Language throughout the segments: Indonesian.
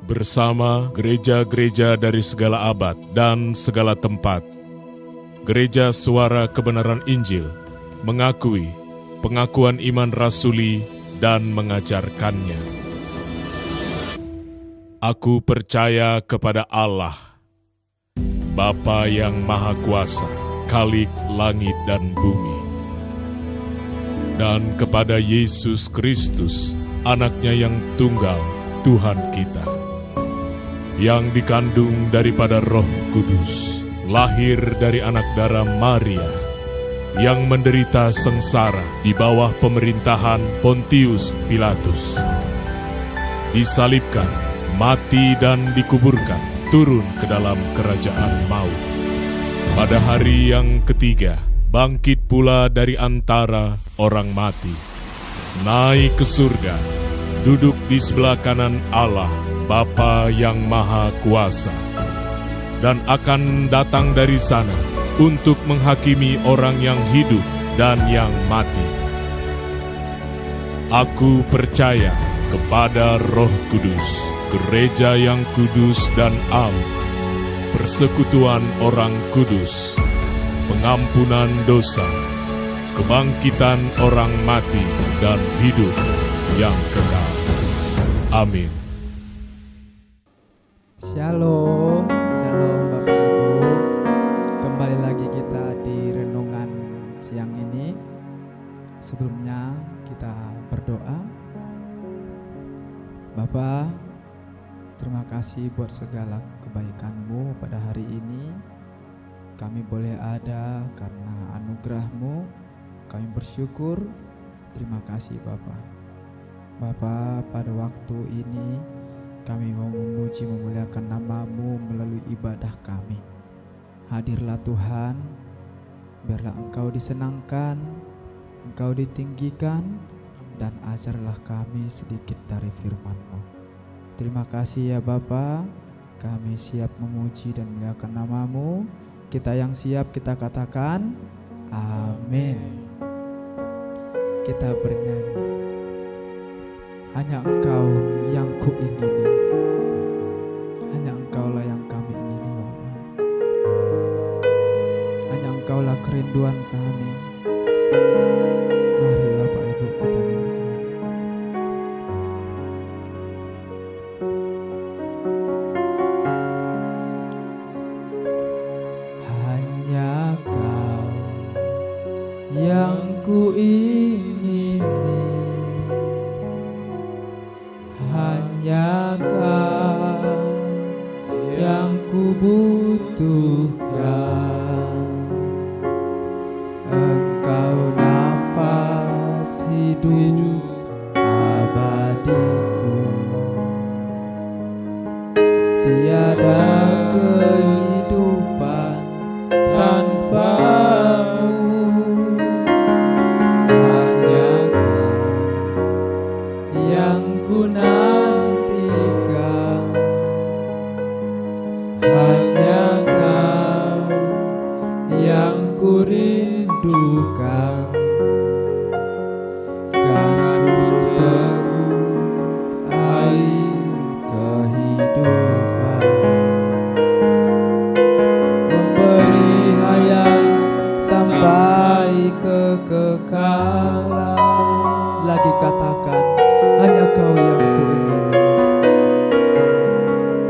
bersama gereja-gereja dari segala abad dan segala tempat. Gereja Suara Kebenaran Injil mengakui pengakuan iman rasuli dan mengajarkannya. Aku percaya kepada Allah, Bapa yang Maha Kuasa, Khalik langit dan bumi, dan kepada Yesus Kristus, Anaknya yang tunggal, Tuhan kita, yang dikandung daripada Roh Kudus, lahir dari anak darah Maria, yang menderita sengsara di bawah pemerintahan Pontius Pilatus, disalibkan, mati dan dikuburkan, turun ke dalam kerajaan maut. Pada hari yang ketiga, bangkit pula dari antara orang mati, naik ke surga, duduk di sebelah kanan Allah, Bapa yang Maha Kuasa, dan akan datang dari sana untuk menghakimi orang yang hidup dan yang mati. Aku percaya kepada Roh Kudus, gereja yang kudus dan am, persekutuan orang kudus, pengampunan dosa, kebangkitan orang mati, dan hidup yang kekal. Amin. Shalom, shalom Bapak Ibu. Kembali lagi kita di renungan siang ini. Sebelumnya kita berdoa. Bapa, terima kasih buat segala kebaikan-Mu pada hari ini. Kami boleh ada karena anugerah-Mu. Kami bersyukur. Terima kasih Bapa. Bapa, pada waktu ini kami mau memuji memuliakan nama-Mu melalui ibadah kami. Hadirlah Tuhan, biarlah Engkau disenangkan, Engkau ditinggikan, dan ajarlah kami sedikit dari firman-Mu. Terima kasih ya Bapa, kami siap memuji dan memuliakan nama-Mu. Kita yang siap kita katakan, amin. Kita bernyanyi, hanya Engkau yang kuingini, hanya Engkaulah yang kami ingini Bapa. Hanya Engkaulah kerinduan kami. Mari Bapak Ibu kita nyanyikan. Hanya Kau yang kuingini, hanya Kau yang kubutuhkan. Engkau nafas hidup abadiku, tiada kehidupan tanpa-Mu. Hanya Kau yang ku nantikan, hanya Kau yang ku rindukan. Kan ku teguh air kehidupan, memberi hayat sampai kekekalan. Lagi katakan, hanya Kau yang kuingini,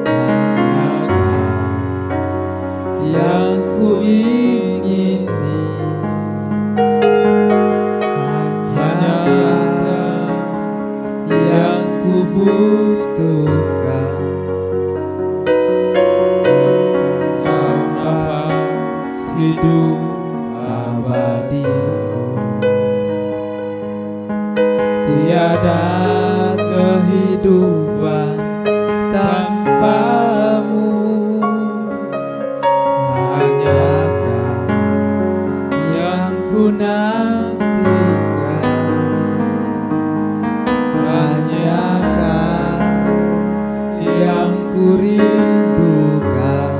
hanya Kau yang kuingini, hanya Kau yang kubutuhkan. Engkau nafas hidup abadiku, tiada kehidupan tanpa-Mu. Hanya Kau yang ku nantikan, hanya Kau yang ku rindukan.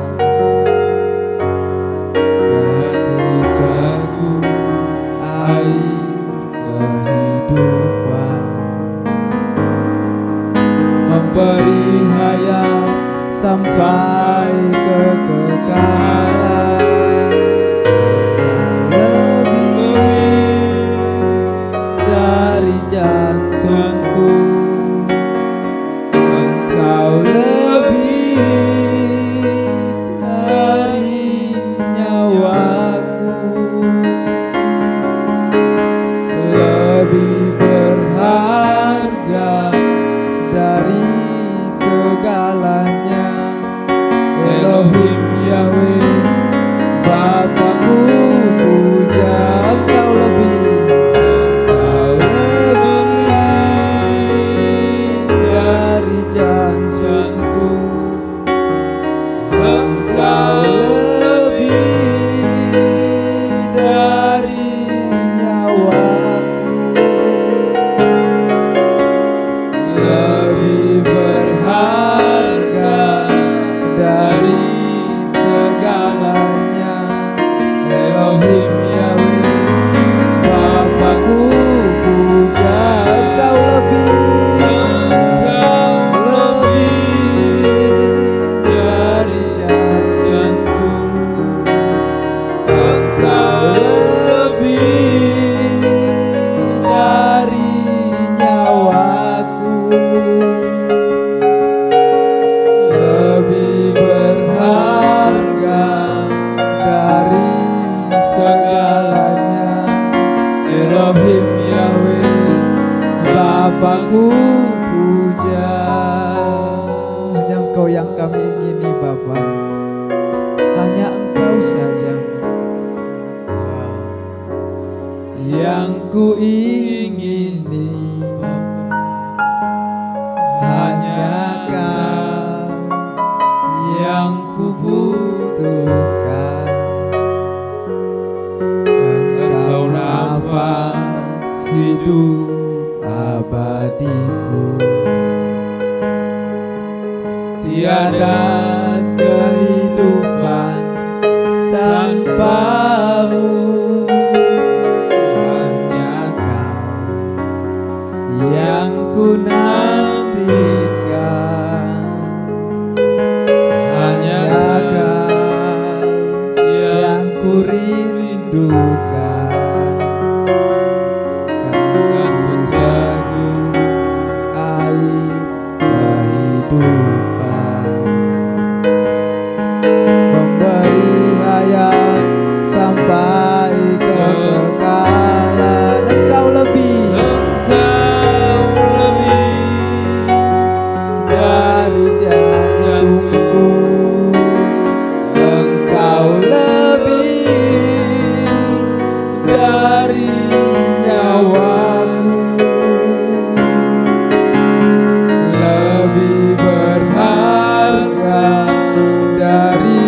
Kan ku teguh air kehidupan, memberi hayat sampai kekekalan. Lebih dari jantungku, Engkau lebih dari nyawaku, lebih berharga dari segalanya. Elohim Yahweh, Bapakku puja, Engkau lebih dari janjiku, Engkau lebih dari nyawaku, lebih berharga dari segalanya. Elohim Yahweh, Bapakku puja, Engkau lebih dari janjiku, Engkau lebih dari nyawaku, lebih berharga dari segalanya. Elohim Yahweh, Bapakku puja. Hanya Engkau yang kami ingini Bapa, hanya Engkau saja yang ku ingini Bapa, hanya Kau yang ku butuhkan. Engkau nafas hidup abadiku, tiada kehidupan tanpamu. Hanya Kau yang ku nantikan, hanya Kau yang ku rindukan. Kan ku teguh air kehidupan, memberi hayat sampai kekekalan. Engkau lebih dari jantungku, Engkau lebih dari nyawaku, lebih berharga dari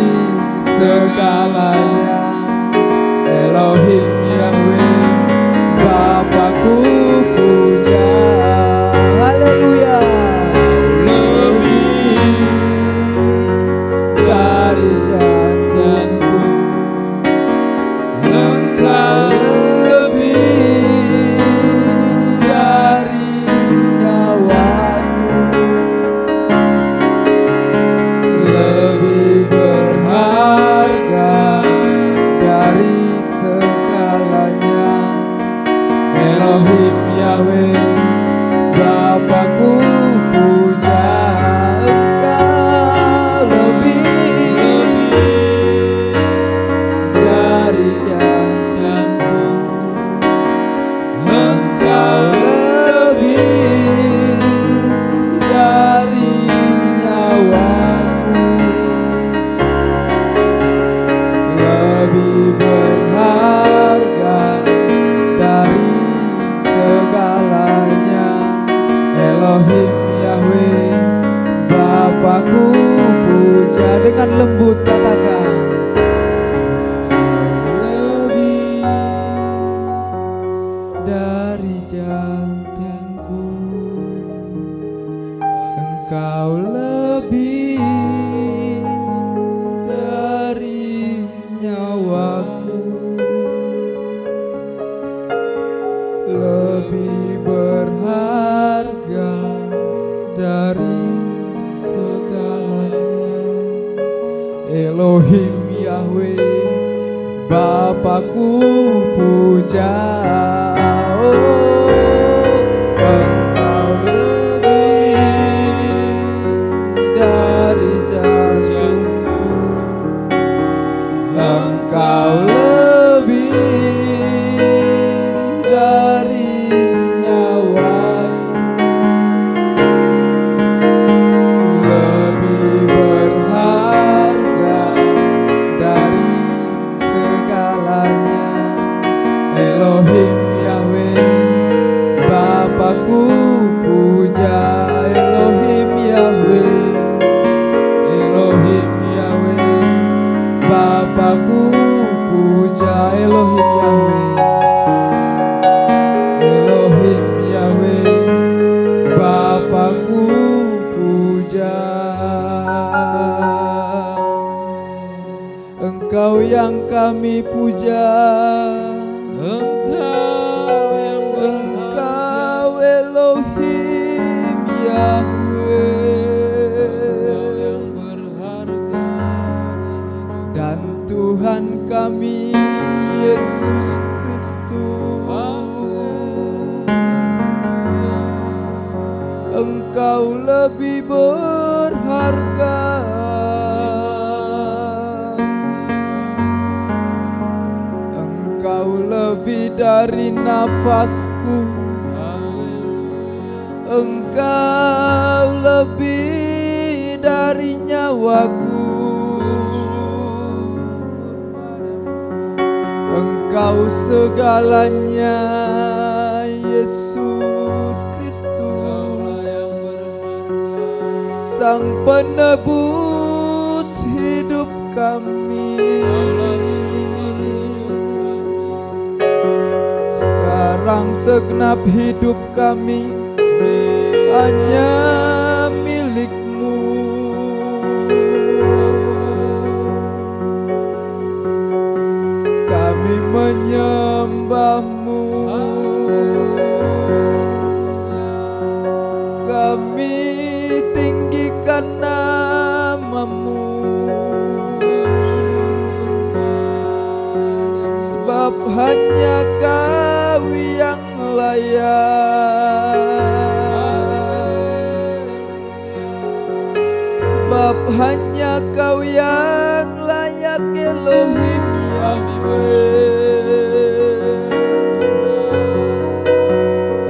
segalanya. Elohim Yahweh, Bapakku puja. Haleluya. Lebih dari janjiku, Engkau lebih dari nyawaku, lebih berharga dari segalanya. Elohim Yahweh, Bapakku puja. Engkau lebih dari janjiku, Engkau lebih dari nyawaku, lebih berharga dari segalanya. Elohim Yahweh, Bapakku puja. Dengan lembut katakan, lebih dari janjiku, Engkau lebih dari nyawaku, lebih berharga dari Elohim Yahweh, Bapakku puja. Engkau lebih dari jantungku, Engkau lebih dari nyawaku, lebih berharga dari segalanya. Elohim Yahweh, Bapakku puja. Elohim Yahweh, Elohim Yahweh, Bapakku puja. Elohim Yahweh, Elohim Yahweh, Bapakku puja. Engkau yang kami puja, Engkau Elohim Yahweh, yang berharga, dan Tuhan kami Yesus Kristus. Engkau lebih berharga, Engkau lebih dari nafasku, Engkau lebih dari nyawaku, Engkau segalanya Yesus Kristus, Sang penebus hidup kami. Sekarang segenap hidup kami hanya milik-Mu. Kami menyembah-Mu, kami tinggikan nama-Mu, sebab hanya Kau yang layak, sebab hanya Kau yang layak. Elohim Yahweh,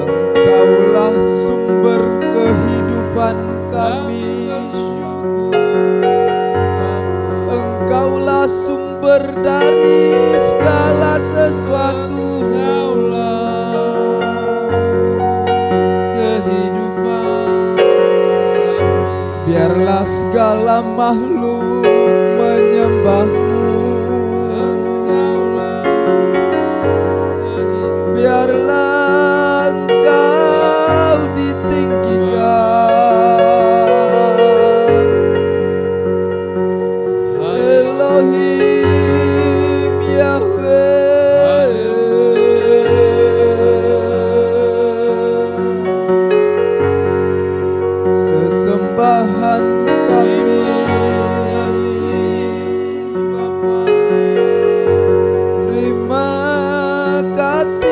Engkaulah sumber kehidupan kami, Engkaulah sumber dari segala sesuatu. Engkaulah kehidupan kami. Biarlah segala makhluk menyembah-Mu, biarlah Engkau ditinggikan. Elohim Yahweh, sesembahan kami, terima kasih.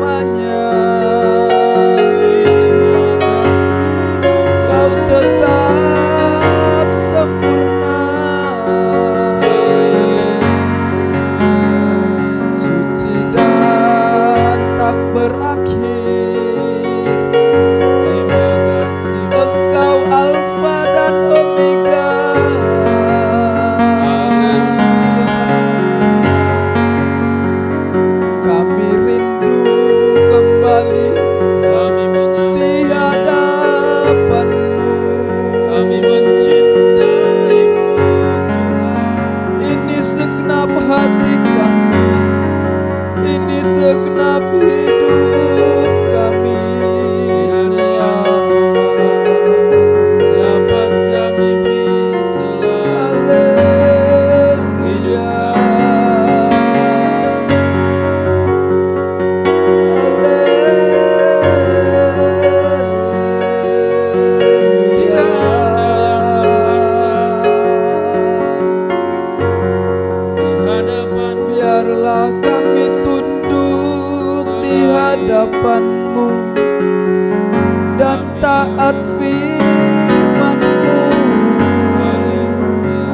selamanya. Kau tetap sempurna, suci dan tak berakhir. Engkau Alfa dan Omega. Kami rindu kembali di hadapan-Mu. Kami mencintai-Mu, Ini segenap hati kami, ini segenap hidup kami. dapat kami beri selalu. Haleluya. Di hadapan Biarlah kami tunduk di hadapan-Mu dan taat firman-Mu. Haleluya.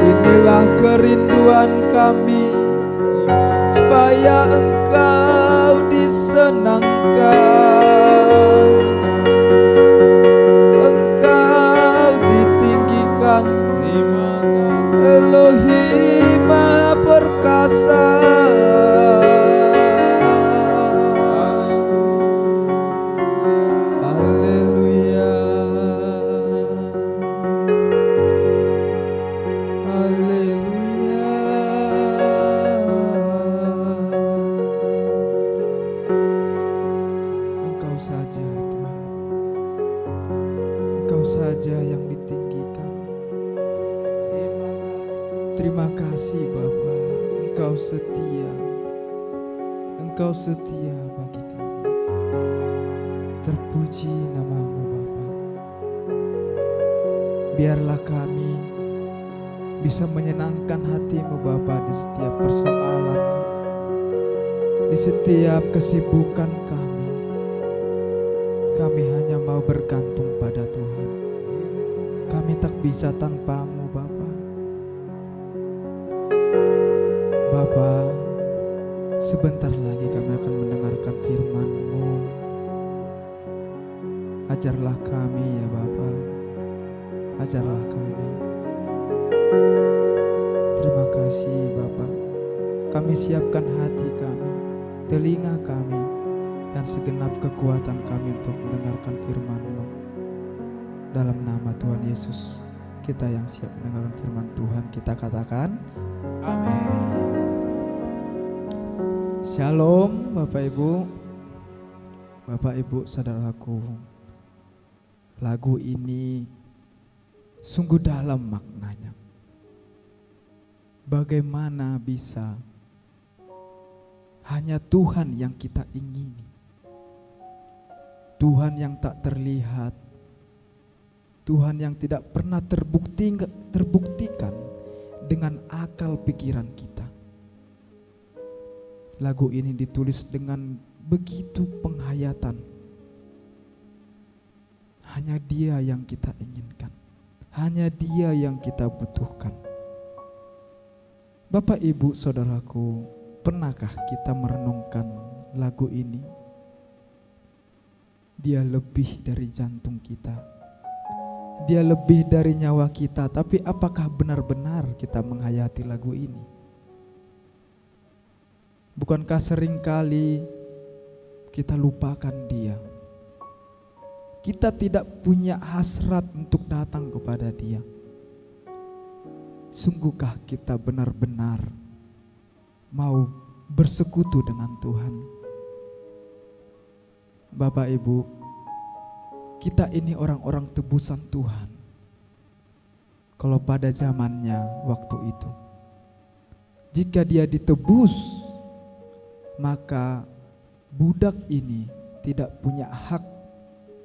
Inilah kerinduan kami, supaya Engkau disenangkan, Engkau ditinggikan, Terima kasih. Elohim Maha Perkasa. Haleluya. Haleluya. Engkau saja Tuhan, Engkau saja yang ditinggikan. Terima kasih Bapa, Engkau setia, Engkau setia bagi kami. Terpuji nama-Mu Bapa. Biarlah kami bisa menyenangkan hati-Mu Bapa di setiap persoalan, di setiap kesibukan kami. Kami hanya mau bergantung pada Tuhan. Kami tak bisa tanpa-Mu Bapa. Bapa, sebentar lagi kami akan mendengarkan firman-Mu. Ajarlah kami ya Bapa, ajarlah kami. Terima kasih Bapa. Kami siapkan hati kami, telinga kami, dan segenap kekuatan kami untuk mendengarkan firman-Mu. Dalam nama Tuhan Yesus, kita yang siap mendengarkan firman Tuhan, kita katakan amin. Shalom Bapak Ibu, Bapak Ibu saudaraku. Lagu ini sungguh dalam maknanya. Bagaimana bisa hanya Tuhan yang kita ingini, Tuhan yang tak terlihat, Tuhan yang tidak pernah terbuktikan dengan akal pikiran kita. Lagu ini ditulis dengan begitu penghayatan. Hanya Dia yang kita inginkan, hanya Dia yang kita butuhkan. Bapak, Ibu, saudaraku, pernahkah kita merenungkan lagu ini? Dia lebih dari jantung kita, Dia lebih dari nyawa kita. Tapi apakah benar-benar kita menghayati lagu ini? Bukankah seringkali kita lupakan Dia? Kita tidak punya hasrat untuk datang kepada Dia. Sungguhkah kita benar-benar mau bersekutu dengan Tuhan? Bapak Ibu, kita ini orang-orang tebusan Tuhan. Kalau pada zamannya waktu itu, jika dia ditebus, maka budak ini tidak punya hak,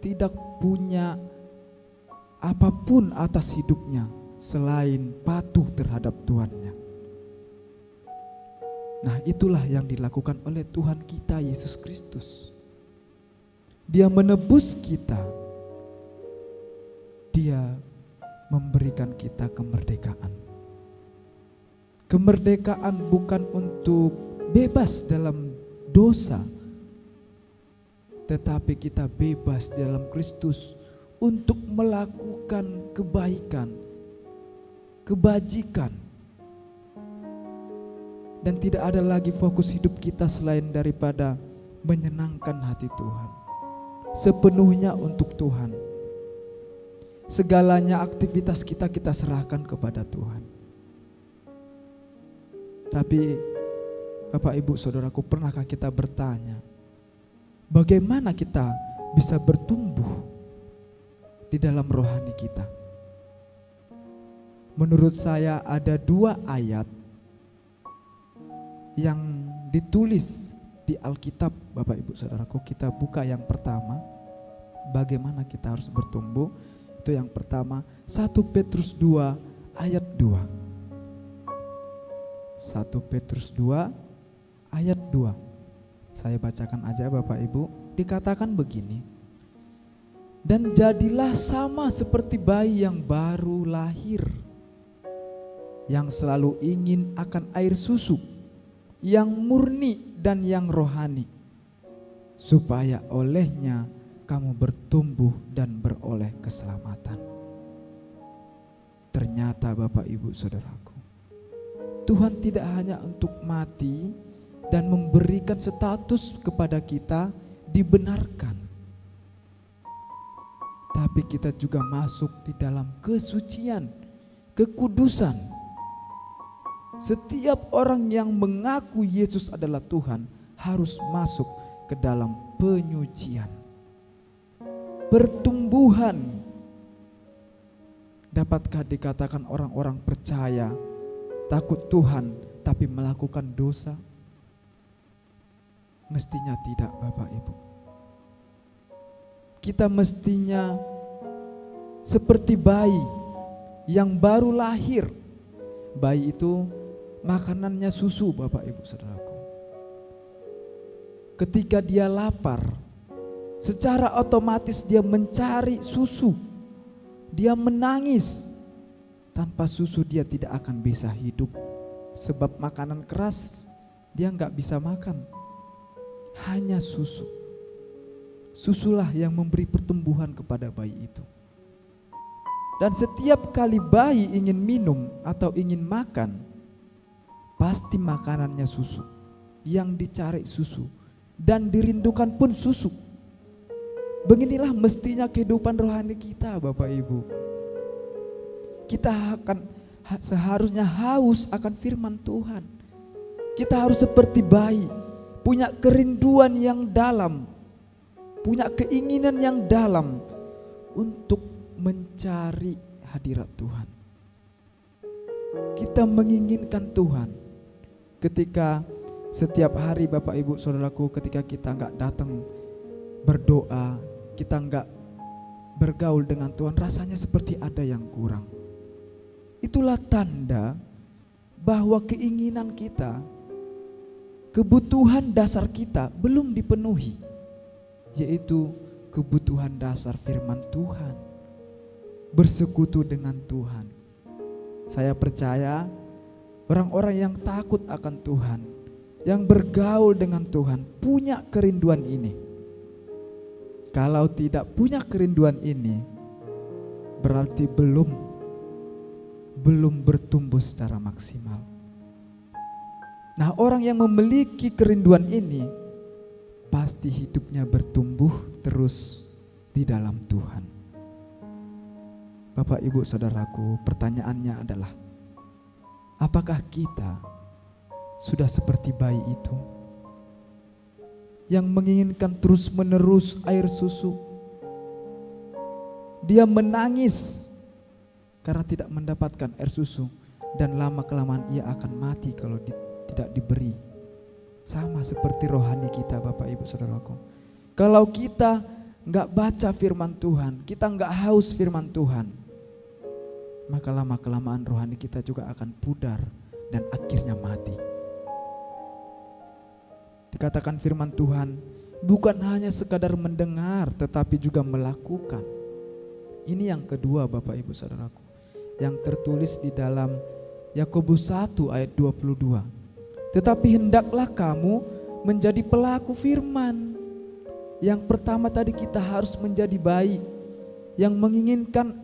tidak punya apapun atas hidupnya selain patuh terhadap tuannya. Nah, itulah yang dilakukan oleh Tuhan kita Yesus Kristus. Dia menebus kita. Dia memberikan kita kemerdekaan. Kemerdekaan bukan untuk bebas dalam dosa, tetapi kita bebas di dalam Kristus untuk melakukan kebaikan, kebajikan. Dan tidak ada lagi fokus hidup kita selain daripada menyenangkan hati Tuhan. Sepenuhnya untuk Tuhan. Segalanya aktivitas kita serahkan kepada Tuhan. Tapi Bapak Ibu Saudaraku, pernahkah kita bertanya, bagaimana kita bisa bertumbuh di dalam rohani kita? Menurut saya ada 2 ayat yang ditulis di Alkitab, Bapak Ibu Saudaraku. Kita buka yang pertama, bagaimana kita harus bertumbuh. Itu yang pertama, 1 Petrus 2 ayat 2. 1 Petrus 2 ayat 2. Saya bacakan aja Bapak Ibu. Dikatakan begini, dan jadilah sama seperti bayi yang baru lahir, yang selalu ingin akan air susu, yang murni dan yang rohani, supaya olehnya kamu bertumbuh dan beroleh keselamatan. Ternyata Bapak Ibu Saudaraku, Tuhan tidak hanya untuk mati dan memberikan status kepada kita dibenarkan, tapi kita juga masuk di dalam kesucian, kekudusan. Setiap orang yang mengaku Yesus adalah Tuhan harus masuk ke dalam penyucian, pertumbuhan. Dapatkah dikatakan orang-orang percaya takut Tuhan tapi melakukan dosa? Mestinya tidak, Bapak Ibu. Kita mestinya seperti bayi yang baru lahir. Bayi itu makanannya susu, Bapak Ibu Saudaraku. Ketika dia lapar, secara otomatis dia mencari susu. Dia menangis. Tanpa susu dia tidak akan bisa hidup. Sebab makanan keras dia nggak bisa makan. Hanya susu. Susulah yang memberi pertumbuhan kepada bayi itu. Dan setiap kali bayi ingin minum atau ingin makan, pasti makanannya susu. Yang dicari susu. Dan dirindukan pun susu. Beginilah mestinya kehidupan rohani kita, Bapak Ibu. Kita akan seharusnya haus akan firman Tuhan. Kita harus seperti bayi, punya kerinduan yang dalam, punya keinginan yang dalam untuk mencari hadirat Tuhan. Kita menginginkan Tuhan. Ketika setiap hari Bapak Ibu Saudaraku, ketika kita enggak datang berdoa, kita enggak bergaul dengan Tuhan, rasanya seperti ada yang kurang. Itulah tanda bahwa keinginan kita, kebutuhan dasar kita belum dipenuhi, yaitu kebutuhan dasar firman Tuhan, bersekutu dengan Tuhan. Saya percaya orang-orang yang takut akan Tuhan, yang bergaul dengan Tuhan, punya kerinduan ini. Kalau tidak punya kerinduan ini, berarti belum bertumbuh secara maksimal. Nah, orang yang memiliki kerinduan ini pasti hidupnya bertumbuh terus di dalam Tuhan. Bapak Ibu Saudaraku, pertanyaannya adalah, apakah kita sudah seperti bayi itu yang menginginkan terus-menerus air susu? Dia menangis karena tidak mendapatkan air susu, dan lama-kelamaan ia akan mati kalau tidak diberi. Sama seperti rohani kita, Bapak Ibu Saudaraku. Kalau kita nggak baca firman Tuhan, kita nggak haus firman Tuhan, maka lama-kelamaan rohani kita juga akan pudar dan akhirnya mati. Dikatakan firman Tuhan, bukan hanya sekadar mendengar tetapi juga melakukan. Ini yang kedua Bapak Ibu Saudaraku, yang tertulis di dalam Yakobus 1 ayat 22. Tetapi hendaklah kamu menjadi pelaku firman. Yang pertama tadi kita harus menjadi bayi yang menginginkan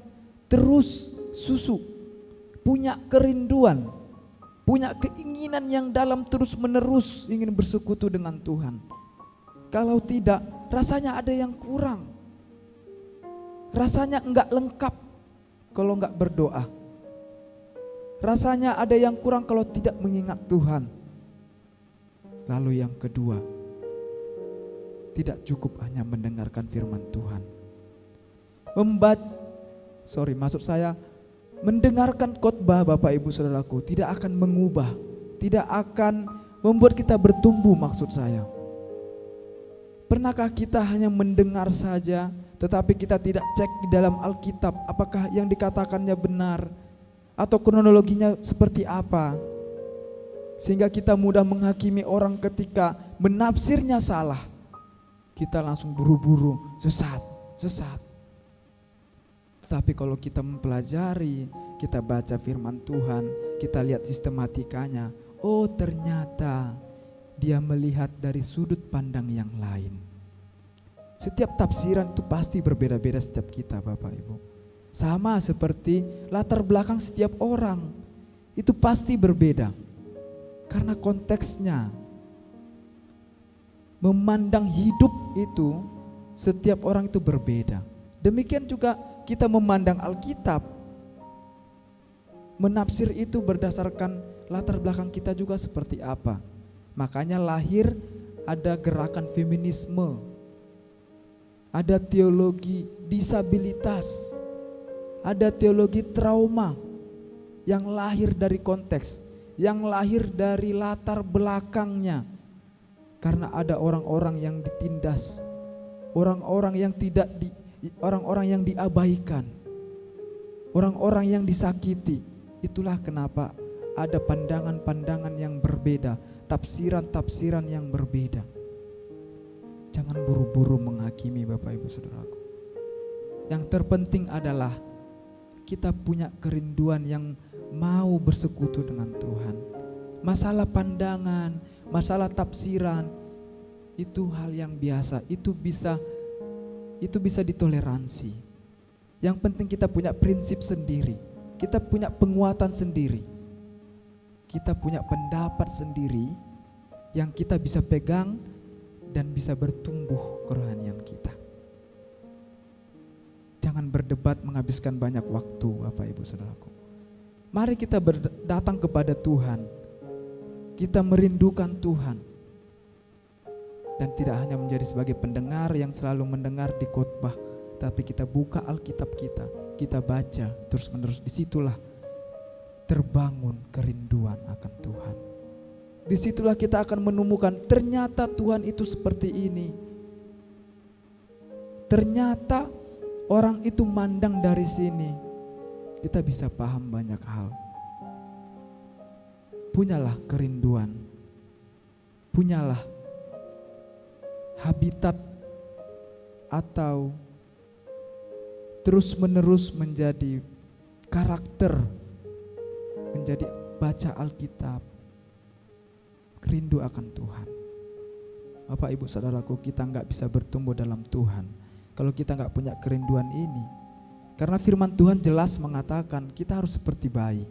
terus susu, punya kerinduan, punya keinginan yang dalam terus menerus ingin bersekutu dengan Tuhan. Kalau tidak, rasanya ada yang kurang. Rasanya enggak lengkap kalau enggak berdoa. Rasanya ada yang kurang kalau tidak mengingat Tuhan. Lalu yang kedua, tidak cukup hanya mendengarkan firman Tuhan. Mendengarkan khotbah Bapak Ibu Saudaraku tidak akan mengubah, tidak akan membuat kita bertumbuh maksud saya. Pernahkah kita hanya mendengar saja tetapi kita tidak cek di dalam Alkitab apakah yang dikatakannya benar atau kronologinya seperti apa? Sehingga kita mudah menghakimi orang ketika menafsirnya salah. Kita langsung buru-buru sesat. Tapi kalau kita mempelajari, kita baca firman Tuhan, kita lihat sistematikanya, oh ternyata dia melihat dari sudut pandang yang lain. Setiap tafsiran itu pasti berbeda-beda setiap kita Bapak Ibu. Sama seperti latar belakang setiap orang, itu pasti berbeda. Karena konteksnya, memandang hidup itu setiap orang itu berbeda. Demikian juga kita memandang Alkitab, menafsir itu berdasarkan latar belakang kita juga seperti apa. Makanya lahir ada gerakan feminisme, ada teologi disabilitas, ada teologi trauma yang lahir dari konteks, yang lahir dari latar belakangnya. Karena ada orang-orang yang ditindas, orang-orang yang orang-orang yang diabaikan, orang-orang yang disakiti. Itulah kenapa ada pandangan-pandangan yang berbeda, tafsiran-tafsiran yang berbeda. Jangan buru-buru menghakimi Bapak Ibu Saudaraku. Yang terpenting adalah kita punya kerinduan yang mau bersekutu dengan Tuhan. Masalah pandangan, masalah tafsiran itu hal yang biasa, itu bisa ditoleransi. Yang penting kita punya prinsip sendiri, kita punya penguatan sendiri, kita punya pendapat sendiri yang kita bisa pegang dan bisa bertumbuh kerohanian kita. Jangan berdebat menghabiskan banyak waktu Bapak Ibu Saudaraku. Mari kita datang kepada Tuhan, kita merindukan Tuhan. Dan tidak hanya menjadi sebagai pendengar yang selalu mendengar di khotbah, tapi kita buka Alkitab kita baca terus menerus. Disitulah terbangun kerinduan akan Tuhan. Disitulah kita akan menemukan ternyata Tuhan itu seperti ini. Ternyata orang itu mandang dari sini. Kita bisa paham banyak hal. Punyalah kerinduan, punyalah habitat atau terus menerus menjadi karakter, menjadi baca Alkitab, rindu akan Tuhan. Bapak Ibu Saudaraku, kita gak bisa bertumbuh dalam Tuhan kalau kita gak punya kerinduan ini. Karena firman Tuhan jelas mengatakan kita harus seperti bayi,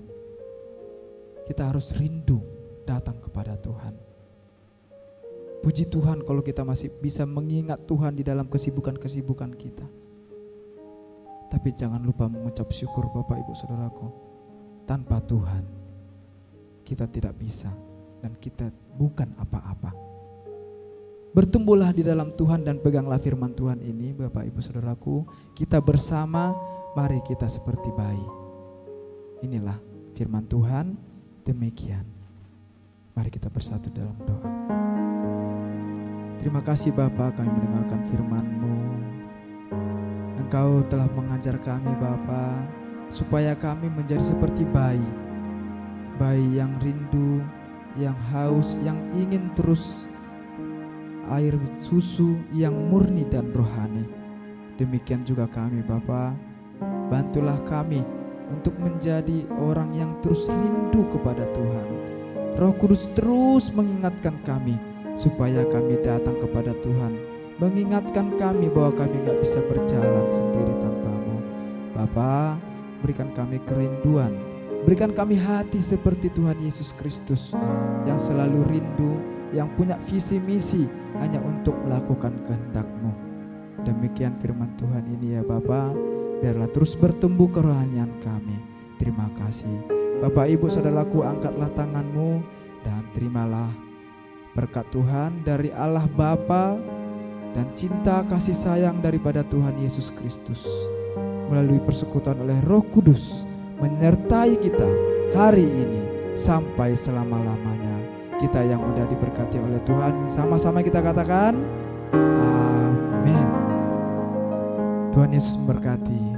kita harus rindu datang kepada Tuhan. Puji Tuhan kalau kita masih bisa mengingat Tuhan di dalam kesibukan-kesibukan kita. Tapi jangan lupa mengucap syukur Bapak Ibu Saudaraku. Tanpa Tuhan kita tidak bisa dan kita bukan apa-apa. Bertumbuhlah di dalam Tuhan dan peganglah firman Tuhan ini Bapak Ibu Saudaraku. Kita bersama, mari kita seperti bayi. Inilah firman Tuhan, demikian. Mari kita bersatu dalam doa. Terima kasih Bapa, kami mendengarkan firman-Mu. Engkau telah mengajar kami Bapa, supaya kami menjadi seperti bayi. Bayi yang rindu, yang haus, yang ingin terus air susu yang murni dan rohani. Demikian juga kami Bapa, bantulah kami untuk menjadi orang yang terus rindu kepada Tuhan. Roh Kudus terus mengingatkan kami supaya kami datang kepada Tuhan, mengingatkan kami bahwa kami gak bisa berjalan sendiri tanpa-Mu. Bapa, berikan kami kerinduan, berikan kami hati seperti Tuhan Yesus Kristus yang selalu rindu, yang punya visi misi hanya untuk melakukan kehendak-Mu. Demikian firman Tuhan ini ya Bapa, biarlah terus bertumbuh kerohanian kami. Terima kasih. Bapak Ibu saudaraku, angkatlah tanganmu dan terimalah berkat Tuhan dari Allah Bapa dan cinta kasih sayang daripada Tuhan Yesus Kristus melalui persekutuan oleh Roh Kudus menyertai kita hari ini sampai selama-lamanya. Kita yang mudah diberkati oleh Tuhan, sama-sama kita katakan amin. Tuhan Yesus memberkati.